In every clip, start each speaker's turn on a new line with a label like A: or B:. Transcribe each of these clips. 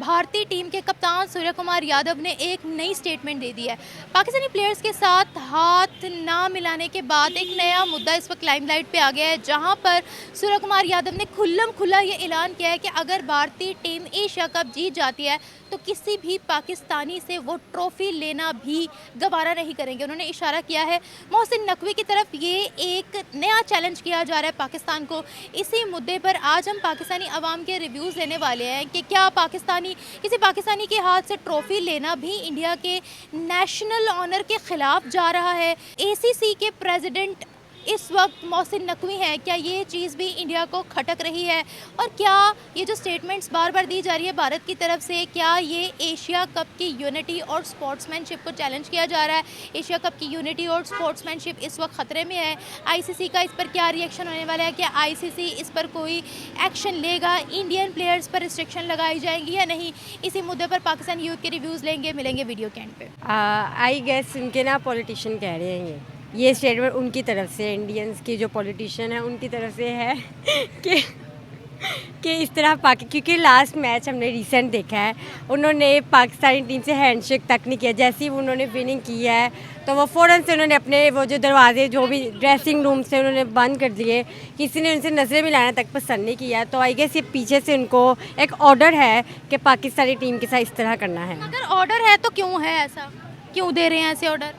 A: भारतीय टीम के कप्तान सूर्य कुमार यादव ने एक नई स्टेटमेंट दे दी है। पाकिस्तानी प्लेयर्स के साथ हाथ ना मिलाने के बाद एक नया मुद्दा इस वक्त लाइमलाइट पे आ गया है, जहां पर सूर्य कुमार यादव ने खुल्लम खुल्ला ये ऐलान किया है कि अगर भारतीय टीम एशिया कप जीत जाती है तो किसी भी पाकिस्तानी से वो ट्रॉफी लेना भी गवारा नहीं करेंगे। उन्होंने इशारा किया है मोहसिन नकवी की तरफ। ये एक नया चैलेंज किया जा रहा है पाकिस्तान को। इसी मुद्दे पर आज हम पाकिस्तानी अवाम के रिव्यूज़ लेने वाले हैं कि क्या किसी पाकिस्तानी के हाथ से ट्रॉफी लेना भी इंडिया के नेशनल ऑनर के खिलाफ जा रहा है। एसीसी के प्रेसिडेंट इस वक्त मोहसिन नकवी हैं, क्या ये चीज़ भी इंडिया को खटक रही है? और क्या ये जो स्टेटमेंट्स बार बार दी जा रही है भारत की तरफ से, क्या ये एशिया कप की यूनिटी और स्पोर्ट्समैनशिप को चैलेंज किया जा रहा है? एशिया कप की यूनिटी और स्पोर्ट्समैनशिप इस वक्त ख़तरे में है। आईसीसी का इस पर क्या रिएक्शन होने वाला है? क्या आईसीसी इस पर कोई एक्शन लेगा? इंडियन प्लेयर्स पर रिस्ट्रिक्शन लगाई जाएंगी या नहीं? इसी मुद्दे पर पाकिस्तान यूथ के रिव्यूज़ लेंगे, मिलेंगे वीडियो के एंड पे।
B: आई गेस उनके ना पॉलिटिशियन कह रहे हैं ये स्टेटमेंट उनकी तरफ से, इंडियंस की जो पॉलिटिशियन है उनकी तरफ से है कि इस तरह क्योंकि लास्ट मैच हमने रिसेंट देखा है, उन्होंने पाकिस्तानी टीम से हैंडशेक तक नहीं किया। जैसे ही उन्होंने विनिंग की है तो वो फ़ौरन से उन्होंने अपने वो जो दरवाजे जो भी ड्रेसिंग रूम से उन्होंने बंद कर दिए। किसी ने उनसे नज़रें मिलाना तक पसंद नहीं किया। तो आई गेस ये पीछे से उनको एक ऑर्डर है कि पाकिस्तानी टीम के साथ इस तरह करना है।
A: अगर ऑर्डर है तो क्यों है ऐसा? क्यों दे रहे हैं ऐसे ऑर्डर?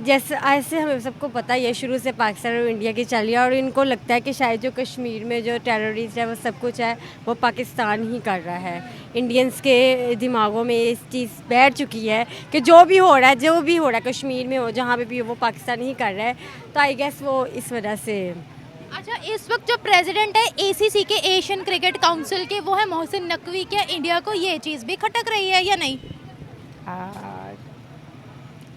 B: जैसे ऐसे हमें सबको पता है, ये शुरू से पाकिस्तान और इंडिया की चल रही है और इनको लगता है कि शायद जो कश्मीर में जो टेररिस्ट है वो सब कुछ है वो पाकिस्तान ही कर रहा है। इंडियंस के दिमागों में इस चीज़ बैठ चुकी है कि जो भी हो रहा है कश्मीर में हो, जहाँ पे भी हो, वो पाकिस्तान ही कर रहा है। तो आई गेस वो इस वजह से।
A: अच्छा, इस वक्त जो प्रेसिडेंट है एसीसी के, एशियन क्रिकेट काउंसिल के, वो है मोहसिन नकवी। क्या इंडिया को ये चीज़ भी खटक रही है या नहीं?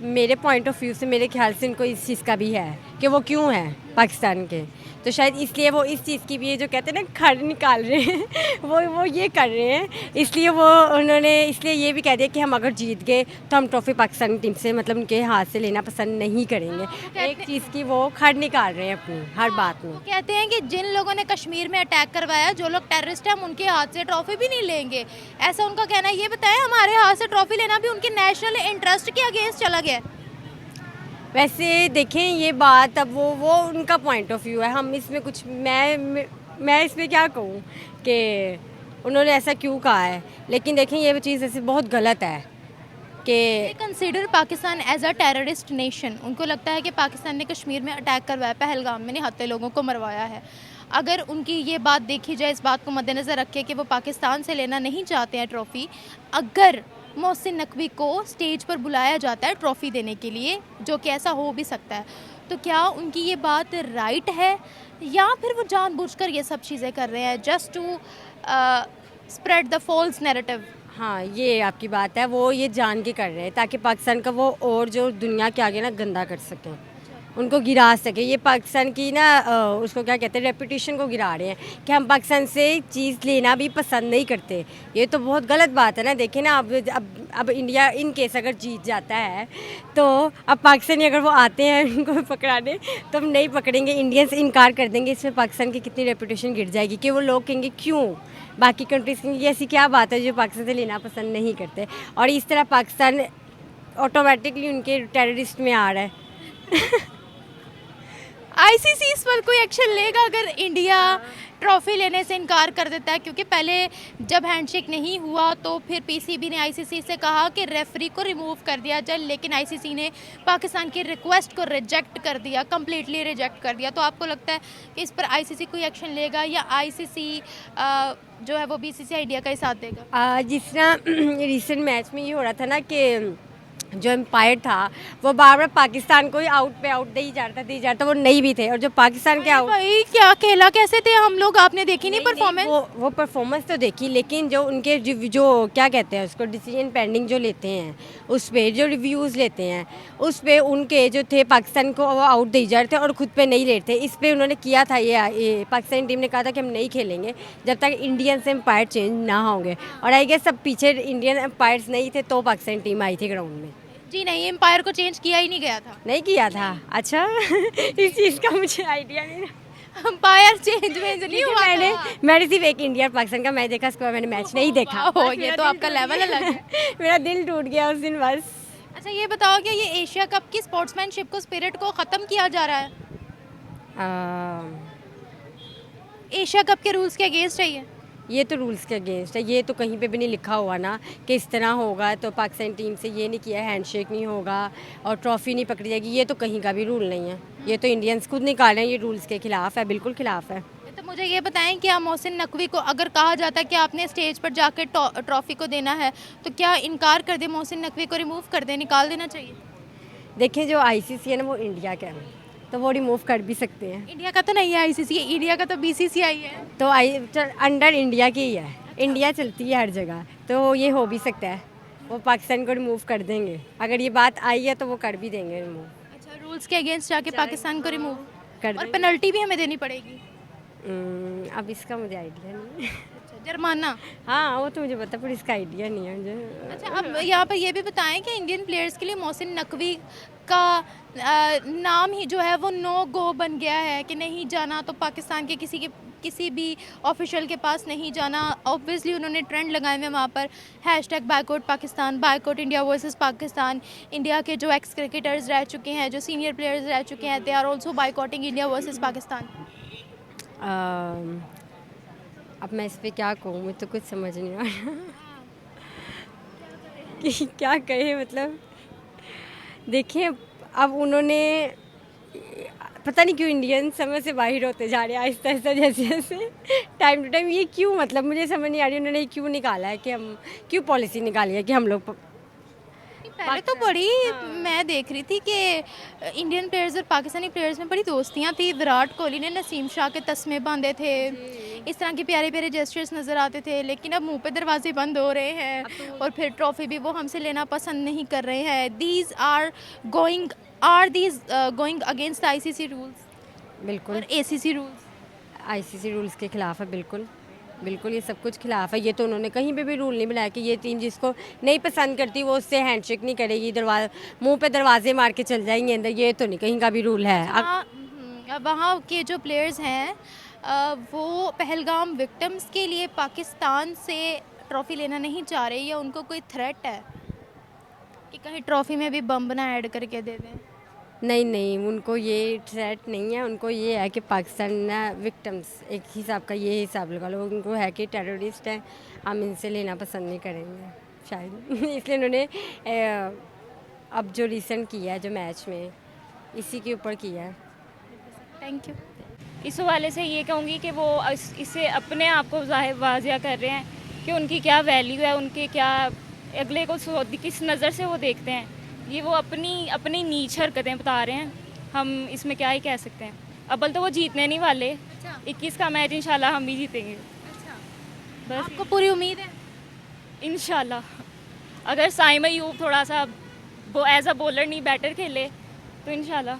B: मेरे पॉइंट ऑफ व्यू से मेरे ख्याल से इनको इस चीज़ का भी है कि वो क्यों है पाकिस्तान के, तो शायद इसलिए वो इस चीज़ की भी, जो कहते हैं ना खड़ निकाल रहे हैं वो ये कर रहे हैं। इसलिए उन्होंने इसलिए ये भी कह दिया कि हम अगर जीत गए तो हम ट्रॉफी पाकिस्तानी टीम से, मतलब उनके हाथ से लेना पसंद नहीं करेंगे। एक चीज़ की वो खड़ निकाल रहे हैं अपनी हर बात में।
A: वो कहते हैं कि जिन लोगों ने कश्मीर में अटैक करवाया, जो लोग टेररिस्ट हैं, हम उनके हाथ से ट्रॉफी भी नहीं लेंगे, ऐसा उनका कहना है। ये बताएं, हमारे हाथ से ट्रॉफी लेना भी उनके नेशनल इंटरेस्ट के अगेंस्ट चला गया।
B: वैसे देखें ये बात, अब वो उनका पॉइंट ऑफ व्यू है। हम इसमें कुछ मैं इसमें क्या कहूँ कि उन्होंने ऐसा क्यों कहा है, लेकिन देखें ये चीज़ ऐसे बहुत गलत है कि
A: consider Pakistan as a terrorist nation. उनको लगता है कि पाकिस्तान ने कश्मीर में अटैक करवाया, पहलगाम में निहत्थे लोगों को मरवाया है। अगर उनकी ये बात देखी जाए, इस बात को मद्देनज़र रखे कि वो पाकिस्तान से लेना नहीं चाहते हैं ट्रॉफ़ी, अगर मोहसिन नकवी को स्टेज पर बुलाया जाता है ट्रॉफ़ी देने के लिए, जो कि ऐसा हो भी सकता है, तो क्या उनकी ये बात राइट है या फिर वो जानबूझकर ये सब चीज़ें कर रहे हैं just to spread the false narrative?
B: हाँ, ये आपकी बात है, वो ये जान के कर रहे हैं ताकि पाकिस्तान का वो और जो दुनिया के आगे ना गंदा कर सकें, उनको गिरा सके। ये पाकिस्तान की ना उसको क्या कहते हैं, रेपुटेशन को गिरा रहे हैं कि हम पाकिस्तान से चीज़ लेना भी पसंद नहीं करते। ये तो बहुत गलत बात है ना। देखिए ना, अब इंडिया इन केस अगर जीत जाता है तो अब पाकिस्तानी अगर वो आते हैं उनको पकड़ाने, तो हम नहीं पकड़ेंगे, इंडियंस इनकार कर देंगे। इसमें पाकिस्तान की कितनी रेपुटेशन गिर जाएगी कि वो लोग कहेंगे क्यों बाकी कंट्रीज़ की ऐसी क्या बात है जो पाकिस्तान से लेना पसंद नहीं करते। और इस तरह पाकिस्तान ऑटोमेटिकली उनके टेररिस्ट में आ रहा है।
A: आईसीसी इस पर कोई एक्शन लेगा अगर इंडिया ट्रॉफ़ी लेने से इनकार कर देता है? क्योंकि पहले जब हैंडशेक नहीं हुआ तो फिर पीसीबी ने आईसीसी से कहा कि रेफरी को रिमूव कर दिया जाए, लेकिन आईसीसी ने पाकिस्तान की रिक्वेस्ट को रिजेक्ट कर दिया, कम्प्लीटली रिजेक्ट कर दिया। तो आपको लगता है कि इस पर आईसीसी कोई एक्शन लेगा या आईसीसी जो है वो बीसीसीआई इंडिया का ही साथ देगा?
B: जिस तरह रिसेंट मैच में ये हो रहा था ना कि जो एम्पायर था वो बार बार पाकिस्तान को ही आउट पे आउट दे ही जा रहा था, वो नहीं भी थे। और जो पाकिस्तान के आउट,
A: भाई क्या खेला कैसे थे हम लोग, आपने देखी नहीं परफॉर्मेंस?
B: वो परफॉर्मेंस तो देखी, लेकिन जो उनके जो क्या कहते हैं उसको, डिसीजन पेंडिंग जो लेते हैं, उस पर जो रिव्यूज़ लेते हैं, उस पर उनके जो थे पाकिस्तान को वो आउट दे जा रहे थे और ख़ुद पे नहीं लेते थे। इस पर उन्होंने किया था ये पाकिस्तानी टीम ने कहा था कि हम नहीं खेलेंगे जब तक इंडियन से एम्पायर चेंज ना होंगे। और आई गेस सब पीछे इंडियन एम्पायर्स नहीं थे तो पाकिस्तानी टीम आई थी ग्राउंड में।
A: जी नहीं, एम्पायर को चेंज किया ही नहीं गया था।
B: नहीं किया था? अच्छा इस चीज़ का मुझे आइडिया नहीं।
A: अंपायर चेंज वेंज नहीं हुआ
B: मैंने सिर्फ एक इंडिया और पाकिस्तान का मैच देखा, उसके बाद मैंने मैच नहीं देखा।
A: हो ये तो आपका लेवल अलग है।
B: मेरा दिल टूट गया उस दिन बस।
A: अच्छा ये बताओ कि ये एशिया कप की स्पोर्ट्समैनशिप को, स्पिरिट को ख़त्म किया जा रहा है? एशिया कप के रूल्स के अगेंस्ट है
B: ये तो रूल्स के अगेंस्ट है, ये तो कहीं पे भी नहीं लिखा हुआ ना कि इस तरह होगा। तो पाकिस्तान टीम से ये नहीं किया, हैंडशेक नहीं होगा और ट्रॉफी नहीं पकड़ी जाएगी, ये तो कहीं का भी रूल नहीं है। ये तो इंडियंस खुद निकाले हैं, ये रूल्स के खिलाफ है, बिल्कुल खिलाफ है।
A: तो मुझे ये बताएं कि मोहसिन नकवी को अगर कहा जाता है कि आपने स्टेज पर जाकर ट्रॉफी को देना है, तो क्या इनकार कर दे, मोहसिन नकवी को रिमूव कर दे, निकाल देना चाहिए?
B: देखिए जो आईसीसी है ना वो इंडिया का है, तो वो रिमूव कर भी सकते हैं।
A: इंडिया का तो नहीं है आईसीसी, इंडिया का तो बीसीसीआई है।
B: तो अंडर इंडिया की ही है, इंडिया चलती है हर जगह, तो ये हो भी सकता है। वो पाकिस्तान को रिमूव कर देंगे, अगर ये बात आई है तो वो कर भी देंगे रिमूव।
A: अच्छा, रूल्स के अगेंस्ट जाके पाकिस्तान को रिमूव
B: कर
A: और
B: देंगे।
A: पेनल्टी भी हमें देनी पड़ेगी?
B: अब इसका मुझे आइडिया नहीं है।
A: अच्छा, जुर्माना?
B: हाँ वो तो मुझे पता, पर इसका आइडिया नहीं है मुझे।
A: अच्छा, अब यहाँ पर ये भी बताएं कि इंडियन प्लेयर्स के लिए मोहसिन नकवी का नाम ही जो है वो नो गो बन गया है कि नहीं जाना, तो पाकिस्तान के किसी भी ऑफिशियल के पास नहीं जाना। ऑब्वियसली उन्होंने ट्रेंड लगाए हुए वहाँ पर hashtag boycott Pakistan, boycott India versus Pakistan. India के जो एक्स क्रिकेटर्स रह चुके हैं, जो सीनियर प्लेयर्स रह चुके हैं, they are also boycotting India versus Pakistan.
B: अब मैं इस पे क्या कहूँ, मुझे तो कुछ समझ नहीं आ रहा कि क्या कहे। मतलब देखिए अब उन्होंने पता नहीं क्यों इंडियन समझ से बाहर होते जा रहे हैं आहिस्ता आहिस्ता, जैसे जैसे टाइम टू टाइम। ये क्यों, मतलब मुझे समझ नहीं आ रही उन्होंने क्यों निकाला है, कि हम क्यों पॉलिसी निकाली है कि हम लोग
A: पहले तो बड़ी मैं देख रही थी कि इंडियन प्लेयर्स और पाकिस्तानी प्लेयर्स में बड़ी दोस्तियां थी। विराट कोहली ने नसीम शाह के तस्मे बांधे थे, इस तरह के प्यारे प्यारे जेस्चर्स नज़र आते थे। लेकिन अब मुंह पे दरवाजे बंद हो रहे हैं और फिर ट्रॉफी भी वो हमसे लेना पसंद नहीं कर रहे हैं। These are going against ICC rules
B: बिल्कुल
A: और एसीसी रूल्स।
B: आईसीसी रूल्स के खिलाफ है, बिल्कुल बिल्कुल ये सब कुछ खिलाफ है। ये तो उन्होंने कहीं पे भी रूल नहीं बनाया कि ये टीम जिसको नहीं पसंद करती वो उससे हैंडशेक नहीं करेगी, मुंह पे दरवाजे मार के चल जाएंगे अंदर, ये तो नहीं कहीं का भी रूल है।
A: वहाँ के जो प्लेयर्स हैं वो पहलगाम विक्टिम्स के लिए पाकिस्तान से ट्रॉफी लेना नहीं चाह रहे, या उनको कोई थ्रेट है कि कहीं ट्रॉफी में भी बम ना ऐड करके दे दें?
B: नहीं, उनको ये थ्रेट नहीं है, उनको ये है कि पाकिस्तान विक्टिम्स, एक हिसाब का ये हिसाब लगा लो, उनको है कि टेररिस्ट हैं, हम इनसे लेना पसंद नहीं करेंगे शायद। इसलिए उन्होंने अब जो रिसेंट किया है जो मैच में, इसी के ऊपर किया है।
A: Thank you.
C: इस हवाले से ये कहूँगी कि वो इससे अपने आप को वाजिया कर रहे हैं कि उनकी क्या वैल्यू है, उनके क्या अगले को किस नज़र से वो देखते हैं। ये वो अपनी नीच हरकतें बता रहे हैं, हम इसमें क्या ही कह सकते हैं। अव्वल तो वो जीतने नहीं वाले। 21 का मैच इंशाल्लाह हम भी जीतेंगे। बस
A: आपको पूरी उम्मीद है?
C: इंशाल्लाह अगर साइम अयूब थोड़ा सा वो एज अ बॉलर नहीं बैटर खेले तो इंशाल्लाह।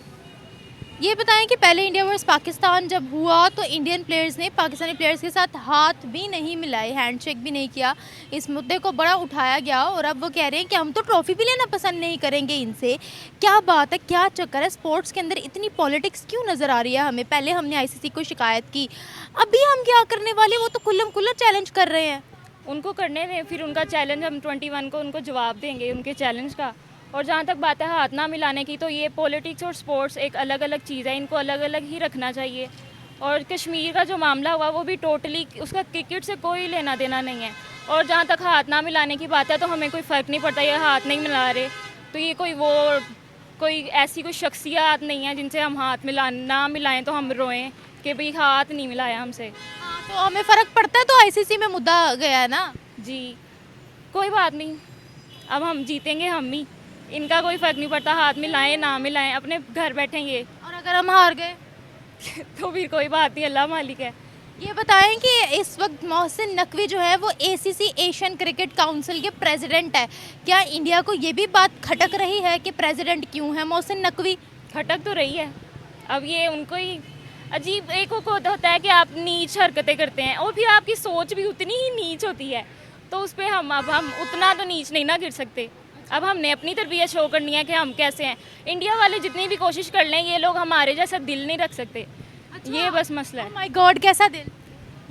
A: ये बताएं कि पहले इंडिया वर्सेस पाकिस्तान जब हुआ तो इंडियन प्लेयर्स ने पाकिस्तानी प्लेयर्स के साथ हाथ भी नहीं मिलाए, हैंडशेक भी नहीं किया। इस मुद्दे को बड़ा उठाया गया और अब वो कह रहे हैं कि हम तो ट्रॉफी भी लेना पसंद नहीं करेंगे इनसे। क्या बात है, क्या चक्कर है? स्पोर्ट्स के अंदर इतनी पॉलिटिक्स क्यों नज़र आ रही है हमें? पहले हमने आईसीसी को शिकायत की, अभी हम क्या करने वाले? वो तो खुल्लम खुल्ला चैलेंज कर रहे हैं।
C: उनको करने दें, फिर उनका चैलेंज हम 21 को उनको जवाब देंगे उनके चैलेंज का। और जहाँ तक बात है हाथ ना मिलाने की, तो ये पॉलिटिक्स और स्पोर्ट्स एक अलग अलग चीज़ है, इनको अलग अलग ही रखना चाहिए। और कश्मीर का जो मामला हुआ वो भी टोटली उसका क्रिकेट से कोई लेना देना नहीं है। और जहाँ तक हाथ ना मिलाने की बात है तो हमें कोई फ़र्क नहीं पड़ता, ये हाथ नहीं मिला रहे तो ये कोई ऐसी कोई शख्सियत नहीं है जिनसे हम हाथ ना मिलाएं तो हम रोएं कि भाई हाथ नहीं मिलाया हमसे।
A: हाँ, तो हमें फ़र्क पड़ता है, तो आईसीसी में मुद्दा गया है ना
C: जी। कोई बात नहीं, अब हम जीतेंगे हम ही, इनका कोई फ़र्क नहीं पड़ता हाथ मिलाएं ना मिलाएं, अपने घर बैठेंगे।
A: और अगर हम हार गए
C: तो फिर कोई बात नहीं, अल्लाह मालिक है।
A: ये बताएं कि इस वक्त मोहसिन नकवी जो है वो एसीसी एशियन क्रिकेट काउंसिल के प्रेसिडेंट है। क्या इंडिया को ये भी बात खटक रही है कि प्रेसिडेंट क्यों है मोहसिन नकवी?
C: खटक तो रही है। अब ये उनको ही अजीब एक को होता है कि आप नीच हरकतें करते हैं और फिर आपकी सोच भी उतनी ही नीच होती है, तो उस पर हम उतना तो नीच नहीं ना गिर सकते। अब हमने अपनी तरबियत शो करनी है कि हम कैसे हैं। इंडिया वाले जितनी भी कोशिश कर लें, ये लोग हमारे जैसा दिल नहीं रख सकते। ये बस मसला है।
A: माय गॉड, कैसा दिल?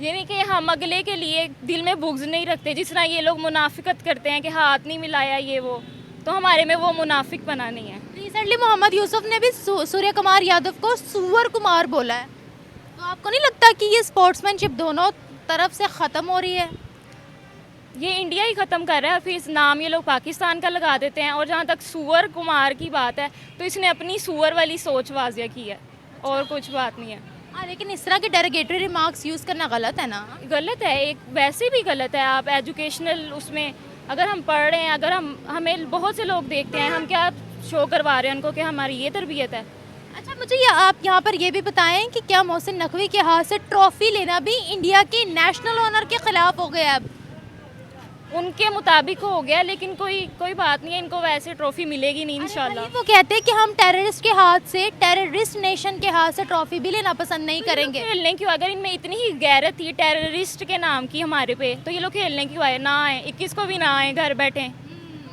C: ये नहीं कि हम अगले के लिए दिल में बुग़्ज़ नहीं रखते, जिस तरह ये लोग मुनाफिकत करते हैं कि हाथ नहीं मिलाया ये वो, तो हमारे में वो मुनाफिक बना नहीं है।
A: रिसेंटली मोहम्मद यूसुफ ने भी सूर्य कुमार यादव को सुअर कुमार बोला है, तो आपको नहीं लगता कि ये स्पोर्ट्समैनशिप दोनों तरफ से ख़त्म हो रही है?
C: ये इंडिया ही ख़त्म कर रहा है, फिर इस नाम ये लोग पाकिस्तान का लगा देते हैं। और जहाँ तक सुअर कुमार की बात है, तो इसने अपनी सुअर वाली सोच वाजिया की है, और कुछ बात नहीं है।
A: हाँ, लेकिन इस तरह के डेरोगेटरी रिमार्क्स यूज़ करना गलत है ना?
C: गलत है, एक वैसे भी गलत है। आप एजुकेशनल उसमें अगर हम पढ़ रहे हैं, अगर हमें बहुत से लोग देखते हैं, हम क्या शो करवा रहे हैं उनको कि हमारी ये तरबियत है।
A: अच्छा, मुझे आप यहाँ पर ये भी बताएं कि क्या मोहसिन नकवी के हाथ से ट्रॉफी लेना भी इंडिया की नेशनल ऑनर के खिलाफ हो गया है अब?
C: उनके मुताबिक हो गया, लेकिन कोई बात नहीं है, इनको वैसे ट्रॉफी मिलेगी नहीं इंशाल्लाह।
A: वो कहते हैं कि हम टेररिस्ट के हाथ से, टेररिस्ट नेशन के हाथ से ट्रॉफी भी लेना पसंद नहीं करेंगे।
C: खेलने क्यों? अगर इनमें इतनी ही गैरत थी टेररिस्ट के नाम की हमारे पे, तो ये लोग खेलने क्यों आए? ना आए, 21 को भी ना आए, घर बैठे।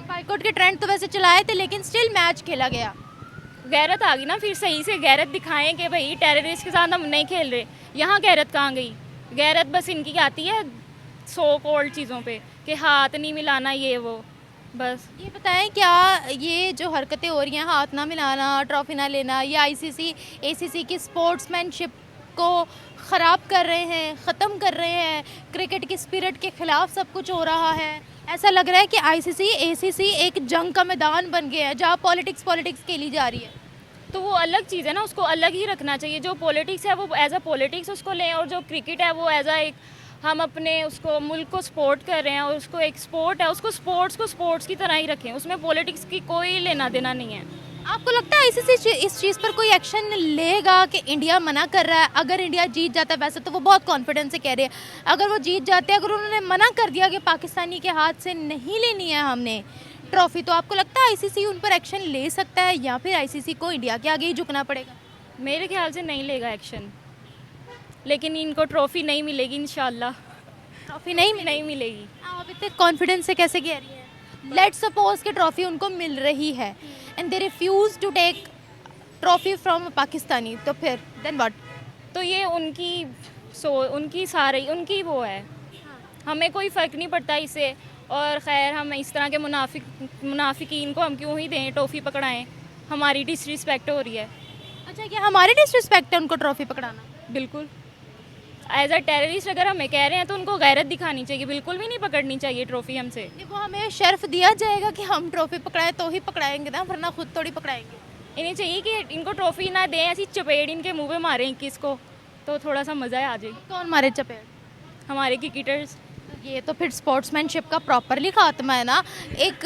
A: बाइकआउट के ट्रेंड तो वैसे चलाए थे, लेकिन स्टिल मैच खेला गया।
C: गैरत आ गई ना, फिर सही से गैरत दिखाएं कि भाई टेररिस्ट के साथ हम नहीं खेल रहे। यहाँ गैरत कहाँ गई? गैरत बस इनकी आती है सो कॉल्ड चीज़ों पे कि हाथ नहीं मिलाना ये वो, बस।
A: ये बताएं, क्या ये जो हरकतें हो रही हैं, हाथ ना मिलाना, ट्रॉफी ना लेना, ये आईसीसी एसीसी की स्पोर्ट्समैनशिप को ख़राब कर रहे हैं, ख़त्म कर रहे हैं, क्रिकेट की स्पिरिट के ख़िलाफ़ सब कुछ हो रहा है? ऐसा लग रहा है कि आईसीसी एसीसी एक जंग का मैदान बन गया है, जहाँ पॉलिटिक्स खेली जा रही है।
C: तो वो अलग चीज़ है ना, उसको अलग ही रखना चाहिए। जो पॉलिटिक्स है वो एज अ पॉलिटिक्स उसको लें, और जो क्रिकेट है वो एज अ एक हम अपने उसको मुल्क को सपोर्ट कर रहे हैं, और उसको एक स्पोर्ट है, उसको स्पोर्ट्स की तरह ही रखें। उसमें पॉलिटिक्स की कोई लेना देना नहीं है।
A: आपको लगता है आईसीसी इस चीज़ पर कोई एक्शन लेगा कि इंडिया मना कर रहा है? अगर इंडिया जीत जाता है, वैसे तो वो बहुत कॉन्फिडेंस से कह रहे हैं, अगर वो जीत जाते हैं, अगर उन्होंने मना कर दिया कि पाकिस्तानी के हाथ से नहीं लेनी है हमने ट्रॉफी, तो आपको लगता है आईसीसी उन पर एक्शन ले सकता है, या फिर आईसीसी को इंडिया के आगे ही झुकना पड़ेगा?
C: मेरे ख्याल से नहीं लेगा एक्शन, लेकिन इनको ट्रॉफी नहीं मिलेगी इंशाल्लाह।
A: ट्रॉफी
C: नहीं मिलेगी।
A: आप इतने कॉन्फिडेंस से कैसे कह रही हैं? लेट्स सपोज कि ट्रॉफी उनको मिल रही है and they refuse to take trophy from Pakistani, तो फिर देन व्हाट?
C: तो ये उनकी वो है, हमें कोई फ़र्क नहीं पड़ता इससे। और ख़ैर, हम इस तरह के मुनाफिकीन को हम क्यों ही दें ट्रॉफ़ी पकड़ाएं? हमारी डिसरिस्पेक्ट हो रही है।
A: अच्छा, क्या हमारी डिसरिस्पेक्ट है उनको ट्रॉफी पकड़ाना?
C: बिल्कुल। एज अ टेररिस्ट अगर हमें कह रहे हैं, तो उनको गैरत दिखानी चाहिए, बिल्कुल भी नहीं पकड़नी चाहिए ट्रॉफ़ी हमसे।
A: वो हमें शर्फ दिया जाएगा कि हम ट्रॉफी पकड़ाएं तो ही पकड़ाएंगे ना, वरना खुद थोड़ी पकड़ाएंगे।
C: इन्हें चाहिए कि इनको ट्रॉफ़ी ना दें, ऐसी चपेट इनके मुंह पे मारें 21 को, तो थोड़ा सा मज़ा आ जाए।
A: कौन मारे चपेट?
C: हमारे क्रिकेटर्स।
A: ये तो फिर स्पोर्ट्समैनशिप का प्रॉपरली खात्मा है ना। एक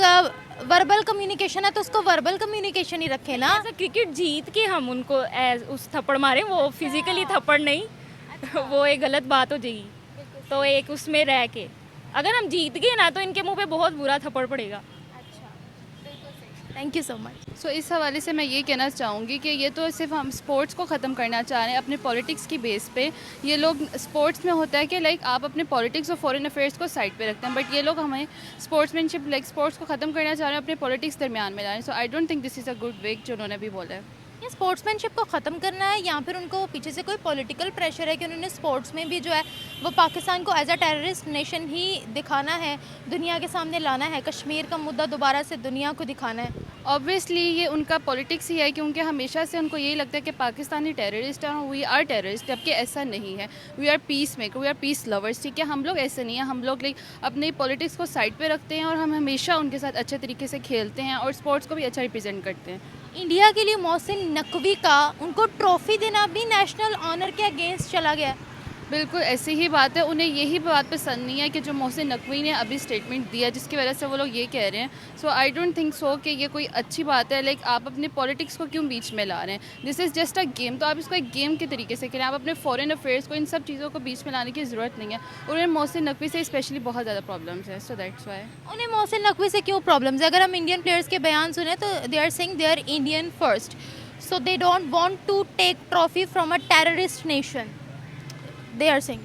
A: वर्बल कम्युनिकेशन है, तो उसको वर्बल कम्युनिकेशन ही रखें ना।
C: ऐसा क्रिकेट जीत के हम उनको एज उस थप्पड़ मारें, वो फिजिकली थप्पड़ नहीं, वो एक गलत बात हो जाएगी। तो एक उसमें रह के अगर हम जीत गए ना, तो इनके मुंह पे बहुत बुरा थप्पड़ पड़ेगा।
A: Thank you so much.
D: So इस हवाले से मैं ये कहना चाहूँगी कि ये तो सिर्फ हम स्पोर्ट्स को ख़त्म करना चाह रहे हैं अपने पॉलिटिक्स की बेस पे। ये लोग स्पोर्ट्स में होता है कि लाइक आप अपने पॉलिटिक्स और फॉरेन अफेयर्स को साइड पे रखते हैं, बट ये लोग हमें स्पोर्ट्समैनशिप लाइक स्पोर्ट्स को ख़त्म करना चाह रहे हैं, अपने पॉलिटिक्स दरमियान में ला रहे हैं। So I don't think this is a good way जो उन्होंने भी बोला है।
A: ये स्पोर्ट्समैनशिप को ख़त्म करना है, या फिर उनको पीछे से कोई पॉलिटिकल प्रेशर है कि उन्होंने स्पोर्ट्स में भी जो है वो पाकिस्तान को एज अ टेररिस्ट नेशन ही दिखाना है, दुनिया के सामने लाना है, कश्मीर का मुद्दा दोबारा से दुनिया को दिखाना है?
D: ऑब्वियसली ये उनका पॉलिटिक्स ही है, क्योंकि हमेशा से उनको यही लगता है कि पाकिस्तानी टेररिस्ट हैं, वी आर टेररिस्ट, जबकि ऐसा नहीं है। We are peace maker, we are peace lovers. ठीक है, हम लोग ऐसे नहीं हैं। हम लोग लाइक अपनी पॉलिटिक्स को साइड पे रखते हैं, और हम हमेशा उनके साथ अच्छे तरीके से खेलते हैं और स्पोर्ट्स को भी अच्छा रिप्रेजेंट करते हैं।
A: इंडिया के लिए मोहसिन नकवी का उनको ट्रॉफी देना भी नेशनल ऑनर के अगेंस्ट चला गया।
D: बिल्कुल ऐसी ही बात है। उन्हें यही बात पसंद नहीं है कि जो मोहसिन नकवी ने अभी स्टेटमेंट दिया, जिसकी वजह से वो लोग ये कह रहे हैं। सो आई डोंट थिंक सो कि ये कोई अच्छी बात है। लाइक आप अपने पॉलिटिक्स को क्यों बीच में ला रहे हैं? This is just a game, तो आप इसको एक गेम के तरीके से करें। आप अपने फॉरेन अफेयर्स को, इन सब चीज़ों को बीच में लाने की ज़रूरत नहीं है। और उन्हें मोहसिन नकवी से स्पेशली बहुत ज़्यादा प्रॉब्लम्स है। सो दैट्स वाई
A: उन्हें मोहसिन नकवी से क्यों प्रॉब्लम्स है? अगर हम इंडियन प्लेयर्स के बयान सुने तो they are saying they are Indian first, so they don't want to take trophy from a terrorist nation, they are saying.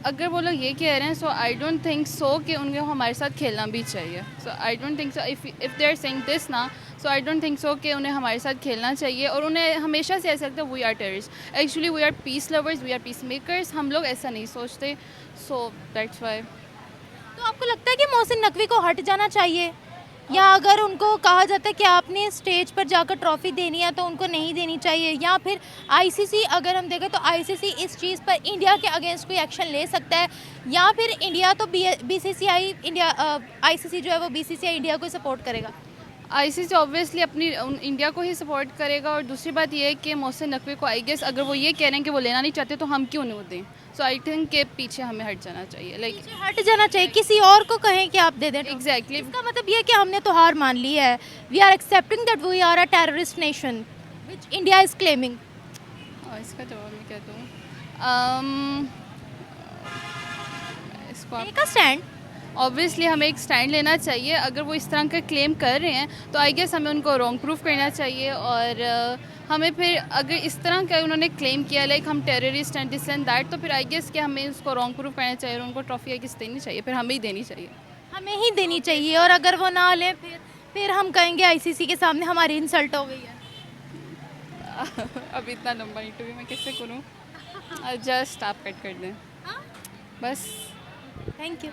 D: अगर वो लोग ये कह रहे हैं, सो आई डोंट थिंक सो कि उनको हमारे साथ खेलना भी चाहिए। So I don't think so if they are saying this ना, सो आई डोंट थिंक सो कि उन्हें हमारे साथ खेलना चाहिए, और उन्हें हमेशा से ऐसा लगता है we are terrorist. Actually we are peace lovers, we are peace makers, हम लोग ऐसा नहीं सोचते। So that's why.
A: तो आपको लगता है कि मोहसिन नकवी को हट जाना चाहिए, या अगर उनको कहा जाता है कि आपने स्टेज पर जाकर ट्रॉफी देनी है तो उनको नहीं देनी चाहिए, या फिर आईसीसी, अगर हम देखें तो आईसीसी इस चीज़ पर इंडिया के अगेंस्ट कोई एक्शन ले सकता है, या फिर इंडिया तो बीसीसीआई इंडिया, आईसीसी जो है वो बीसीसीआई इंडिया को सपोर्ट करेगा?
D: आईसीसी ऑब्वियसली अपनी इंडिया को ही सपोर्ट करेगा। और दूसरी बात ये है कि मोहसिन नकवी को आई गेस अगर वो ये कह रहे हैं कि वो लेना नहीं चाहते तो हम क्यों नहीं दें। सो आई थिंक के पीछे हमें हट जाना चाहिए, लाइक
A: पीछे हट जाना चाहिए, किसी और को कहें कि आप दे दें।
D: एग्जैक्टली।
A: इसका मतलब ये है कि हमने तो हार मान ली है, we are accepting that we are a terrorist nation which India is claiming.
D: इसका जवाब मैं क्या दूँ? इसको आप
A: टेक अ स्टैंड।
D: ऑब्वियसली हमें एक स्टैंड लेना चाहिए। अगर वो इस तरह का क्लेम कर रहे हैं तो आई गेस हमें उनको रॉन्ग प्रूफ करना चाहिए, और हमें फिर अगर इस तरह का उन्होंने क्लेम किया लाइक हम टेररिस्ट हैं दिस एंड दैट, तो फिर आई गेस कि हमें उसको रॉन्ग प्रूफ करना चाहिए और उनको ट्रॉफी आई गेस देनी चाहिए, फिर हमें ही देनी चाहिए।
A: हमें ही देनी चाहिए, और अगर वो ना लें फिर हम कहेंगे आईसीसी के सामने हमारी इंसल्ट हो गई है।
D: अब इतना लंबा इंटरव्यू मैं कैसे करूँ? जस्ट आप कट कर दें बस।
A: Thank you.